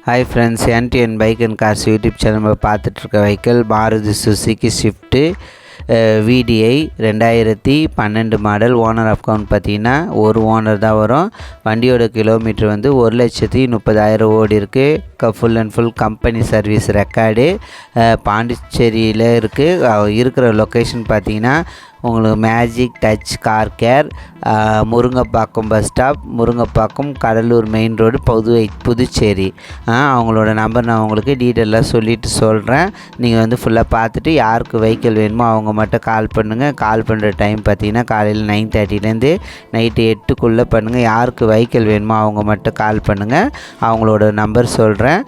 Hi friends, NTN bike and cars YouTube channel பார்த்துட்ருக்க vehicle Maruti Suzuki Swift VDI 2012 model. Owner account பார்த்தீங்கன்னா ஒரு owner தான் வரும். வண்டியோட கிலோமீட்டர் வந்து 1,30,000 ஓடி இருக்குது. Full and full company service record. பாண்டிச்சேரியில் இருக்குது. இருக்கிற லொக்கேஷன் பார்த்தீங்கன்னா உங்களுக்கு magic touch car care, Murungapakkam bus stop, Murungapakkam Cuddalore main road, Puducherry. அவங்களோட நம்பர் நான் உங்களுக்கு டீட்டெயிலாக சொல்கிறேன். நீங்கள் வந்து ஃபுல்லாக பார்த்துட்டு யாருக்கு வெஹிக்கிள் வேணுமோ அவங்க மட்டும் கால் பண்ணுங்கள். கால் பண்ணுற டைம் பார்த்தீங்கன்னா காலையில் 9:30லேருந்து நைட்டு 8க்குள்ளே பண்ணுங்கள். யாருக்கு வெஹிக்கிள் வேணுமோ அவங்க மட்டும் கால் பண்ணுங்கள். அவங்களோட நம்பர் சொல்கிறேன்,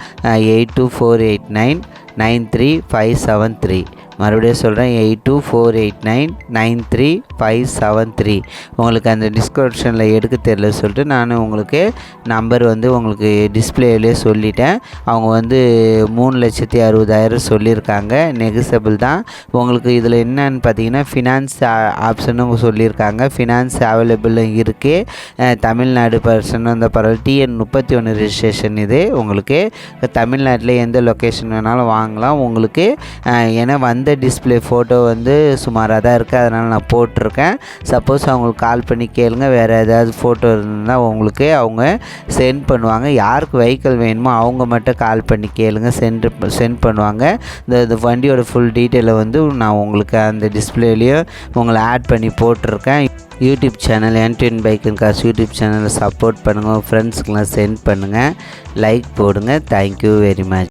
8248993573. மறுபடியும் சொல்கிறேன், 8248993573. உங்களுக்கு அந்த டிஸ்கிரிப்ஷனில் எடுக்க தெரியல சொல்லிட்டு நான் உங்களுக்கு நம்பர் வந்து உங்களுக்கு டிஸ்பிளேவிலே சொல்லிட்டேன். அவங்க வந்து 3,60,000 சொல்லியிருக்காங்க. நெகசபிள் தான். உங்களுக்கு இதில் என்னன்னு பார்த்தீங்கன்னா ஃபினான்ஸ் ஆப்ஷனும் சொல்லியிருக்காங்க. ஃபினான்ஸ் அவைலபிளும் இருக்குது. தமிழ்நாடு பர்சன் அந்த பரவாயில்ல. TN 31 ரெஜிஸ்ட்ரேஷன் இது. உங்களுக்கு தமிழ்நாட்டில் எந்த லொக்கேஷன் வேணாலும் வாங்கலாம். உங்களுக்கு ஏன்னா வந்து டிஸ்பிளே ஃபோட்டோ வந்து சுமாராக தான் இருக்குது, அதனால் நான் போட்டிருக்கேன். சப்போஸ் அவங்களுக்கு கால் பண்ணி கேளுங்க, வேறு ஏதாவது ஃபோட்டோ இருந்தால் உங்களுக்கு அவங்க சென்ட் பண்ணுவாங்க. யாருக்கு வெஹிக்கிள் வேணுமோ அவங்க மட்டும் கால் பண்ணி கேளுங்க, சென்ட் பண்ணுவாங்க. இந்த வண்டியோட ஃபுல் டீட்டெயிலை வந்து நான் உங்களுக்கு அந்த டிஸ்பிளேலையும் உங்களை ஆட் பண்ணி போட்டிருக்கேன். YouTube channel NTN bike and cars YouTube சேனலை சப்போர்ட் பண்ணுங்கள். ஃப்ரெண்ட்ஸுக்கெலாம் சென்ட் பண்ணுங்கள், லைக் போடுங்க. Thank you very much.